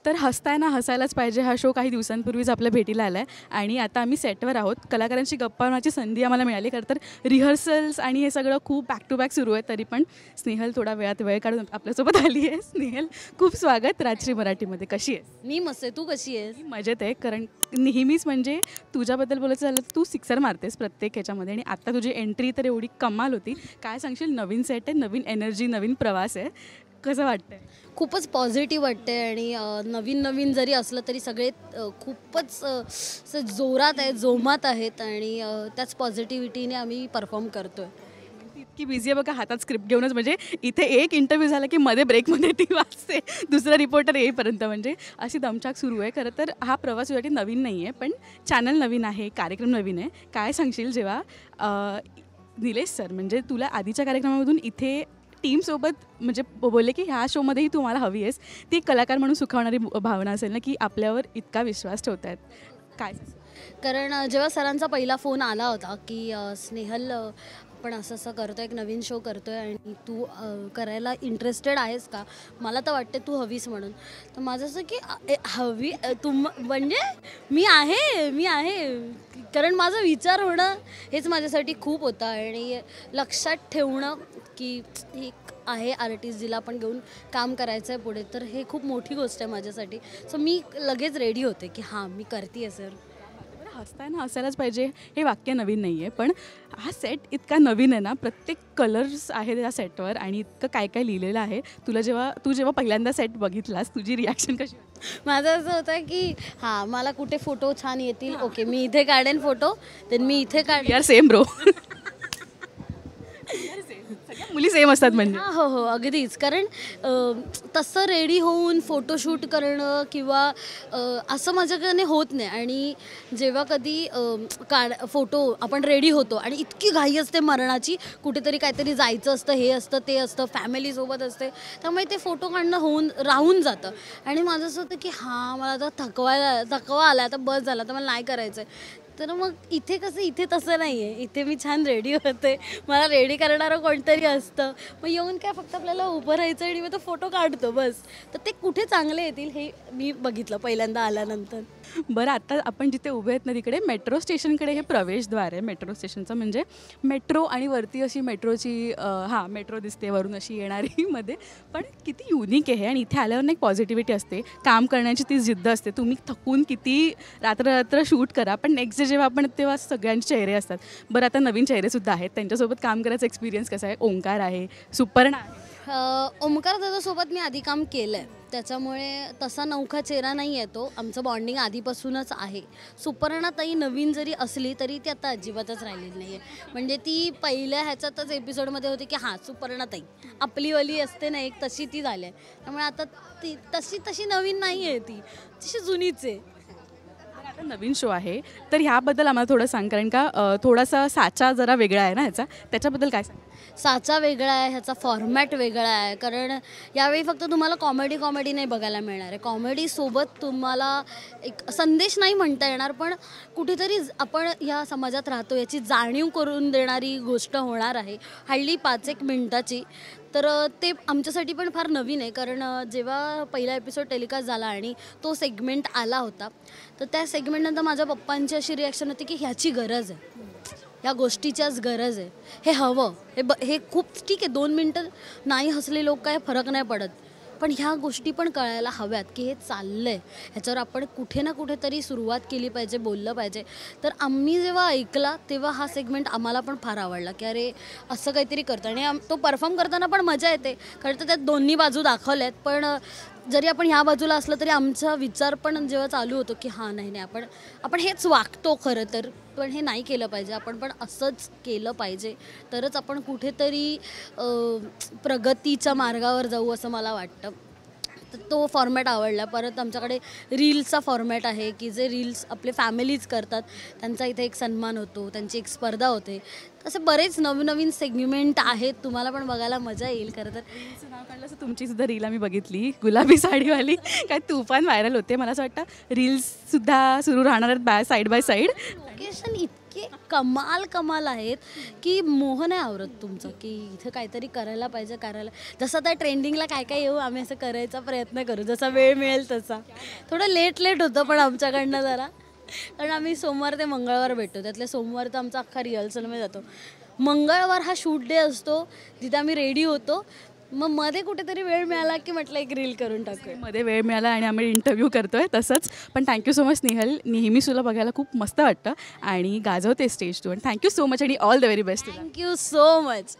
तर हसताय ना हसायलाच पाहिजे हा शो काही दिवसांपूर्वीच आपल्या भेटीला आला आहे आणि आता आम्ही सेटवर आहोत. कलाकारांची गप्पा होण्याची संधी आम्हाला मिळाली. खरं तर रिहर्सल्स आणि हे सगळं खूप बॅक टू बॅक सुरू आहे. तरी पण स्नेहल थोडा वेळात वेळ काढून आपल्यासोबत आली आहे. स्नेहल, खूप स्वागत राजश्री मराठीमध्ये. कशी आहेस? मी मस्त आहे. तू कशी आहेस? मी मजेत आहे. कारण नेहमीच म्हणजे तुझ्याबद्दल बोलायचं झालं तर तू सिक्सर मारतेस प्रत्येक ह्याच्यामध्ये आणि आता तुझी एंट्री तर एवढी कमाल होती. काय सांगशील? नवीन सेट आहे, नवीन एनर्जी, नवीन प्रवास आहे. कसं वाटतंय? खूपच पॉझिटिव्ह वाटते आणि नवीन नवीन जरी असलं तरी सगळे खूपच असं जोरात आहेत, जोमात आहेत आणि त्याच पॉझिटिव्हिटीने आम्ही परफॉर्म करतो आहे. इतकी बिझी आहे बघा, हातात स्क्रिप्ट घेऊनच. म्हणजे इथे एक इंटरव्ह्यू झाला की मध्ये ब्रेकमध्ये ती वाचते दुसरा रिपोर्टर येईपर्यंत. म्हणजे अशी दमछाक सुरू आहे. खरं तर हा प्रवास तुझ्यासाठी नवीन नाही आहे, पण चॅनल नवीन आहे, कार्यक्रम नवीन आहे. काय सांगशील जेव्हा निलेश सर म्हणजे तुला आधीच्या कार्यक्रमामधून इथे टीमसोबत म्हणजे बोलले की ह्या शोमध्येही तू मला हवी आहेस, ती कलाकार म्हणून सुखावणारी भावना असेल ना की आपल्यावर इतका विश्वास ठेवत आहेत? काय? कारण जेव्हा सरांचा पहिला फोन आला होता की स्नेहल आपण असं असं करतो आहे, एक नवीन शो करतो आहे आणि तू करायला इंटरेस्टेड आहेस का? मला तर वाटते तू हवीस म्हणून. तर माझं असं की हवी म्हणजे मी आहे कारण माझा विचार होणं हेच माझ्यासाठी खूप होतं आणि लक्षात ठेवणं की एक आहे आर्टिस्ट जिला आपण घेऊन काम करायचं आहे पुढे, तर हे खूप मोठी गोष्ट आहे माझ्यासाठी. सो मी लगेच रेडी होते की हां मी करते आहे सर. हसताय ना हसायलाच पाहिजे हे वाक्य नवीन नाही आहे, पण हा सेट इतका नवीन आहे ना. प्रत्येक कलर्स आहेत या सेटवर आणि इतकं काय काय लिहिलेलं आहे. तू जेव्हा पहिल्यांदा सेट बघितलास तुझी रिॲक्शन कशी होती? माझं असं होतं की हां मला कुठे फोटो छान येतील, ओके मी इथे काढेन फोटो, देन मी इथे काढेन. यार सेम ब्रो. सगळ्या मुली सेम असतात म्हणजे. हो अगदीच. कारण तसं रेडी होऊन फोटोशूट करणं किंवा असं माझ्याकडे होत नाही. आणि जेव्हा कधी फोटो आपण रेडी होतो आणि इतकी घाई असते मरणाची, कुठेतरी काहीतरी जायचं असतं, हे असतं ते असतं, फॅमिलीसोबत असते, त्यामुळे ते फोटो काढणं राहून जातं. आणि माझं असं होतं की हां मला आता थकवा आला, आता बस झाला, तर मला नाही करायचं आहे. तर मग इथे तसं नाही आहे. इथे मी छान रेडी होते, मला रेडी करणारं कोणतरी असतं, मग येऊन काय फक्त आपल्याला उभं राहायचं आणि मग तो फोटो काढतो बस. तर ते कुठे चांगले येतील हे मी बघितलं पहिल्यांदा आल्यानंतर. बरं, आता आपण जिथे उभे आहेत ना तिकडे मेट्रो स्टेशनकडे हे प्रवेशद्वार आहे मेट्रो स्टेशनचं. म्हणजे मेट्रो आणि वरती अशी मेट्रोची मेट्रो दिसते वरून अशी येणारी मध्ये. पण किती युनिक आहे आणि इथे आल्यावर एक पॉझिटिव्हिटी असते, काम करण्याची ती जिद्द असते. तुम्ही थकून किती रात्र शूट करा, पण नेक्स्ट डे जेव्हा आपण तेव्हा सगळ्यांचे चेहरे असतात. बरं, आता नवीन चेहरेसुद्धा आहेत, त्यांच्यासोबत काम करायचा एक्सपिरियन्स कसा आहे? ओंकार आहे, सुपर्णा आहे. ओमकार दादासोबत मी आधी काम केलं आहे, त्याच्यामुळे तसा नवखा चेहरा नाही आहे तो. आमचं बॉन्डिंग आधीपासूनच आहे. सुपर्णा ताई नवीन जरी असली तरी ती आता अजिबातच राहिलेली नाही आहे. म्हणजे ती पहिल्या ह्याच्यातच एपिसोडमध्ये होती की हां सुपर्णा ताई आपलीवाली असते ना एक, तशी ती झाली आहे. त्यामुळे आता ती तशी नवीन नाही आहे, ती तशी जुनीच आहे. आता नवीन शो आहे तर ह्याबद्दल आम्हाला थोडं सांग, कारण का थोडासा साचा जरा वेगळा आहे ना ह्याचा, त्याच्याबद्दल काय सांग? साचा वेगळा आहे, ह्याचा फॉर्मॅट वेगळा आहे. कारण यावेळी फक्त तुम्हाला कॉमेडी नाही बघायला मिळणार आहे. कॉमेडीसोबत तुम्हाला एक संदेश नाही म्हणता येणार, पण कुठेतरी आपण ह्या समाजात राहतो याची जाणीव करून देणारी गोष्ट होणार आहे, हल्ली 5-1 मिनटाची. तर ते आमच्यासाठी पण फार नवीन आहे. कारण जेव्हा पहिला एपिसोड टेलिकास्ट झाला आणि तो सेगमेंट आला होता, तर त्या सेगमेंटनंतर माझ्या पप्पांची अशी रिॲक्शन होती की ह्याची गरज आहे, या गोष्टीच्याच गरज आहे, हे हवं, हे खूप ठीक आहे. 2 मिनटं नाही हसले लोक काय फरक नाही पडत, पण ह्या गोष्टी पण कळायला हव्यात की हे चाललं आहे, ह्याच्यावर आपण कुठे ना कुठेतरी सुरुवात केली पाहिजे, बोललं पाहिजे. तर आम्ही जेव्हा ऐकला तेव्हा हा सेगमेंट आम्हाला पण फार आवडला की अरे असं काहीतरी करतं. आणि तो परफॉर्म करताना पण मजा येते. खरं तर त्यात दोन्ही बाजू दाखवल्या आहेत, पण जरी आपण ह्या बाजूला असलं तरी आमचा विचार पण जेव्हा चालू होतो की हां नाही आपण हेच वागतो खरं तर, पण हे नाही केलं पाहिजे, आपण पण असंच केलं पाहिजे, तरच आपण कुठेतरी प्रगतीच्या मार्गावर जाऊ असं मला वाटतं. तर तो फॉर्मॅट आवडला. परत आमच्याकडे रील्सचा फॉर्मॅट आहे की जे रील्स आपले फॅमिलीज करतात त्यांचा इथे एक सन्मान होतो, त्यांची एक स्पर्धा होते. असे बरेच नवीन सेगमेंट आहेत, तुम्हाला पण बघायला मजा येईल. खरं तर रीलचं नाव काढलं असं तुमचीसुद्धा रील आम्ही बघितली, गुलाबी साडीवाली, काय तुफान व्हायरल होते. मला असं वाटतं रील्ससुद्धा सुरू राहणार आहेत साईड बाय साईड. लोकेशन इतके कमाल आहेत की मोह नाही आवरत तुमचं, की इथं काहीतरी करायला पाहिजे. जसं त्या ट्रेंडिंगला काय काय येऊ आम्ही असं करायचा प्रयत्न करू, जसा वेळ मिळेल तसा. थोडं लेट होतं पण आमच्याकडनं जरा, कारण आम्ही सोमवार ते मंगळवार भेटतो. त्यातल्या सोमवार तर आमचा अख्खा रिहर्सलमध्ये जातो. मंगळवार हा शूट डे असतो जिथे आम्ही रेडी होतो. मग मध्ये कुठेतरी वेळ मिळाला की म्हटलं एक रील करून टाकूया. मध्ये वेळ मिळाला आणि आम्ही इंटरव्ह्यू करतोय तसंच. पण थँक्यू सो मच स्नेहल, नेहमी तुला बघायला खूप मस्त वाटतं आणि गाजवते स्टेज टू. आणि थँक्यू सो मच आणि all the very best. Thank you so much.